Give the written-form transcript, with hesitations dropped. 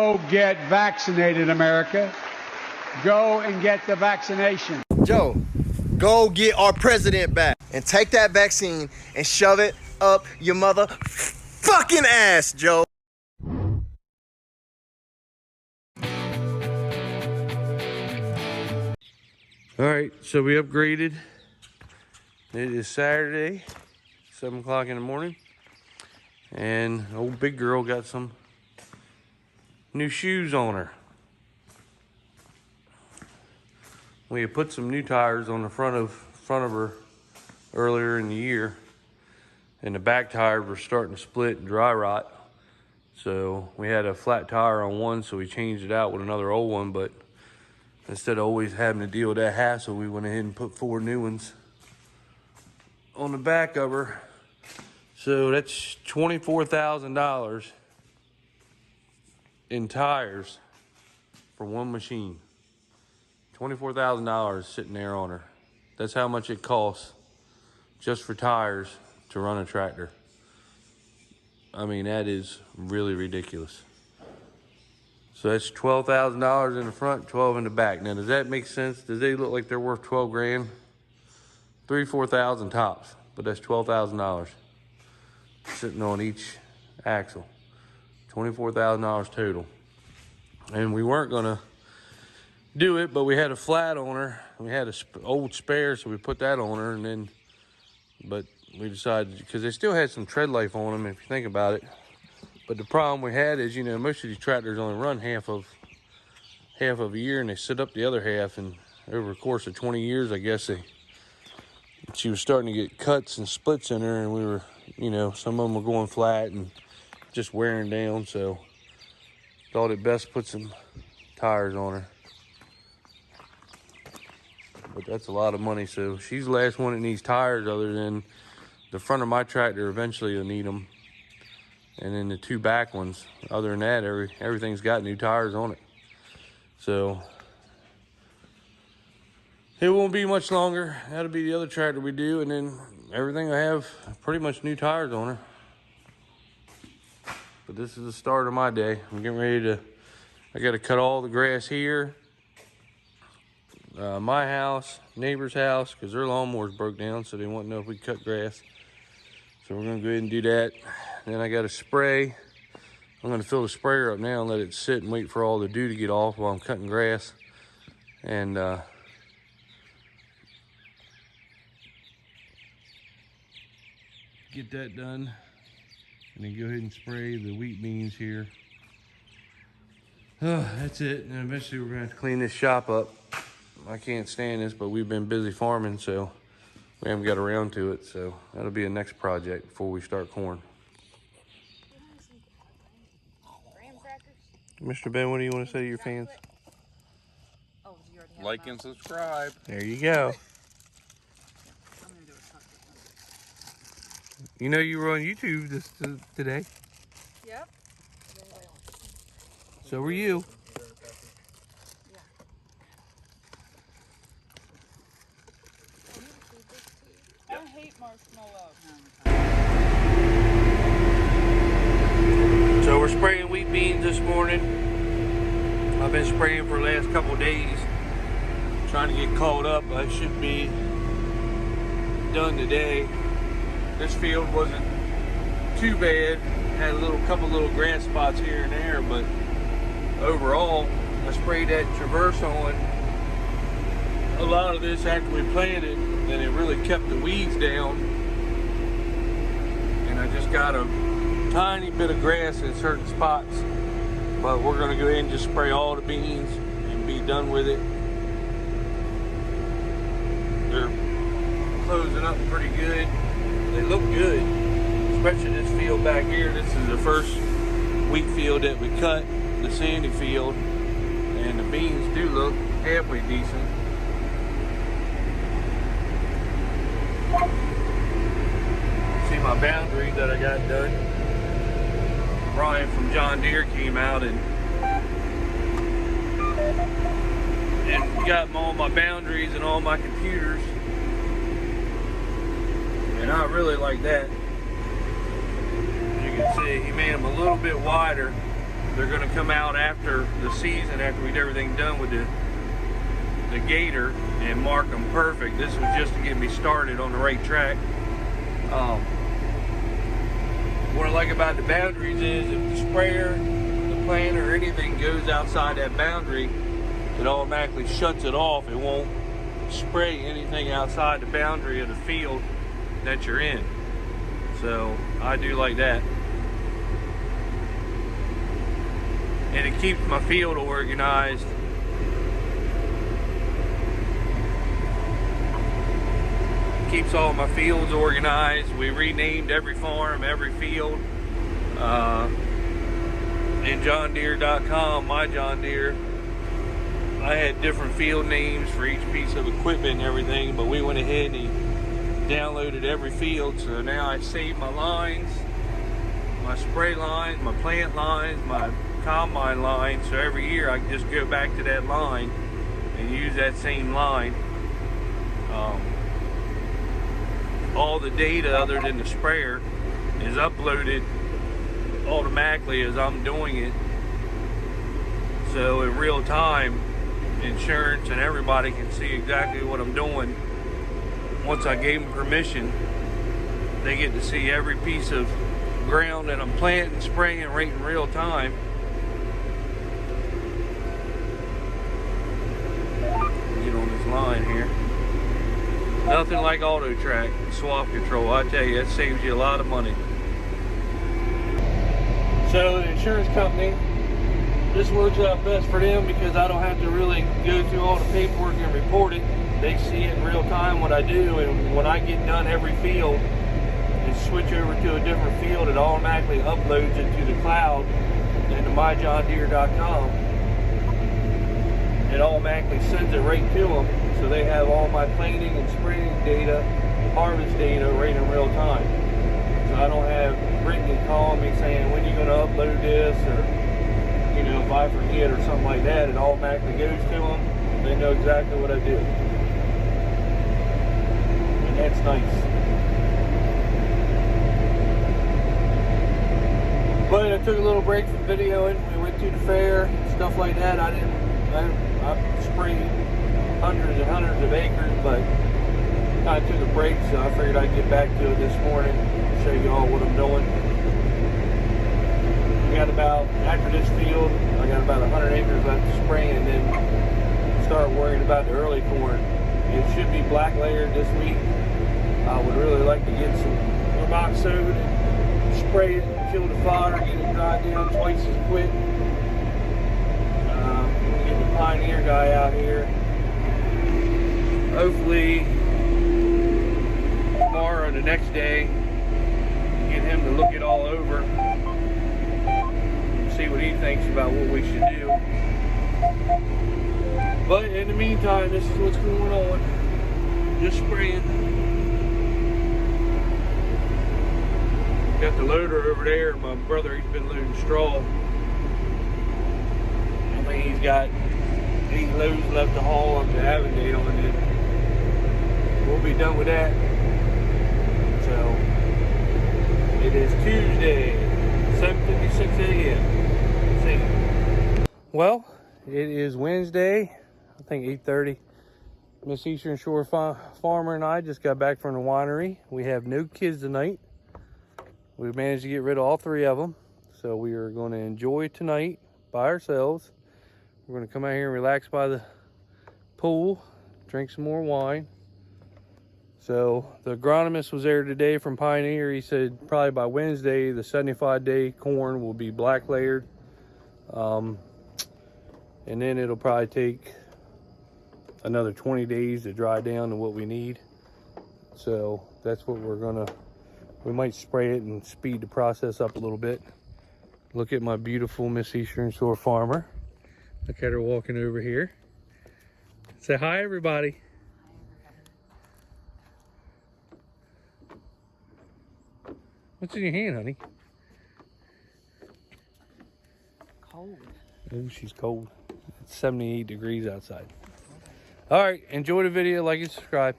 Go get vaccinated, America. Go and get the vaccination. Joe, go get our president back and take that vaccine and shove it up your mother fucking ass, Joe. All right, so we upgraded. It is Saturday, 7 o'clock in the morning, and old big girl got some new shoes on her. We had put some new tires on the front of her earlier in the year, and the back tires were starting to split and dry rot. So we had a flat tire on one, so we changed it out with another old one, but instead of always having to deal with that hassle, we went ahead and put 4 new ones on the back of her. So that's $24,000 in tires for one machine. $24,000 sitting there on her. That's how much it costs just for tires to run a tractor. I mean, that is really ridiculous. So that's $12,000 in the front, 12 in the back. Now, does that make sense? Does they look like they're worth 12 grand? 3,000-4,000 tops, but that's $12,000 sitting on each axle. $24,000 total. And we weren't gonna do it, but we had a flat on her. We had an old spare, so we put that on her, and then, but we decided, because they still had some tread life on them, if you think about it. But the problem we had is, you know, most of these tractors only run half of a year, and they sit up the other half. And over the course of 20 years, I guess she was starting to get cuts and splits in her, and we were, you know, some of them were going flat and just wearing down. So thought it best put some tires on her. But that's a lot of money. So she's the last one that needs tires, other than the front of my tractor eventually will need them. And then the 2 back ones. Other than that, everything's got new tires on it. So it won't be much longer. That'll be the other tractor we do, and then everything will have pretty much new tires on her. But this is the start of my day. I'm getting ready to, I gotta cut all the grass here. My house, neighbor's house, because their lawnmower's broke down, so they want to know if we cut grass. So we're gonna go ahead and do that. Then I got to spray. I'm gonna fill the sprayer up now and let it sit and wait for all the dew to get off while I'm cutting grass. And get that done. And then go ahead and spray the wheat beans here. Oh, that's it. And eventually we're gonna have to clean this shop up. I can't stand this, but we've been busy farming, so we haven't got around to it. So that'll be a next project before we start corn. Mr. Ben, what do you want to say to your fans? Like and subscribe. There you go. You know you were on YouTube today. Yep. So were you. I hate marshmallow. So we're spraying wheat beans this morning. I've been spraying for the last couple of days, trying to get caught up. I should be done today. This field wasn't too bad. Had a couple little grass spots here and there, but overall, I sprayed that traverse on a lot of this after we planted, and it really kept the weeds down. And I just got a tiny bit of grass in certain spots, but we're gonna go ahead and just spray all the beans and be done with it. They're closing up pretty good. They look good, especially this field back here. This is the first wheat field that we cut, the sandy field, and the beans do look halfway decent. See my boundary that I got done. Brian from John Deere came out and got all my boundaries and all my computers. And I really like that. As you can see, he made them a little bit wider they're going to come out after the season, after we get everything done with the gator, and mark them perfect. This was just to get me started on the right track. What I like about the boundaries is if the sprayer, the planter, or anything goes outside that boundary, it automatically shuts it off. It won't spray anything outside the boundary of the field that you're in. So I do like that. And it keeps my field organized. Keeps all my fields organized. We renamed every farm, every field. In JohnDeere.com, my John Deere, I had different field names for each piece of equipment and everything, but we went ahead and downloaded every field. So now I save my lines, my spray lines, my plant lines, my combine line. So every year I can just go back to that line and use that same line. All the data other than the sprayer is uploaded automatically as I'm doing it. So in real time, insurance and everybody can see exactly what I'm doing. Once I gave them permission, they get to see every piece of ground that I'm planting, spraying right in real time. Get on this line here. Nothing like auto track swap control. I tell you, that saves you a lot of money. So the insurance company, this works out best for them because I don't have to really go through all the paperwork and report it. They see it in real time what I do, and when I get done every field and switch over to a different field, it automatically uploads it to the cloud into myjohndeere.com. It automatically sends it right to them, so they have all my planting and spraying data, harvest data right in real time. So I don't have Brittany calling me saying, when are you going to upload this, or you know, if I forget or something like that. It automatically goes to them. They know exactly what I do. And that's nice. But I took a little break from videoing. We went to the fair, stuff like that. I sprayed hundreds and hundreds of acres, but I took a break, so I figured I'd get back to it this morning, show you all what I'm doing. I got about, after this field, I got about 100 acres left to spray, and then start worrying about the early corn. It should be black layered this week. I would really like to get some box sowed, spray it, kill the fodder, get it dried down twice as quick. I'm gonna get the Pioneer guy out here. Hopefully tomorrow or the next day, get him to look it all over, see what he thinks about what we should do. But in the meantime, this is what's going on. Just spraying. Got the loader over there. My brother, he's been loading straw. I think he's got 8 loads left to haul up to Avondale, and then we'll be done with that. So it is Tuesday, 7:56 a.m. Well, it is Wednesday, I think 8:30. Miss Eastern Shore Farmer and I just got back from the winery. We have no kids tonight. We've managed to get rid of all 3 of them. So we are going to enjoy tonight by ourselves. We're going to come out here and relax by the pool, drink some more wine. So the agronomist was there today from Pioneer. He said probably by Wednesday, the 75-day corn will be black layered. And then it'll probably take another 20 days to dry down to what we need. So that's what we might spray it and speed the process up a little bit. Look at my beautiful Miss Eastern Shore Farmer. Look at her walking over here. Say hi, everybody. What's in your hand, honey? Cold. Oh, she's cold. It's 78 degrees outside. All right, enjoy the video, like and subscribe.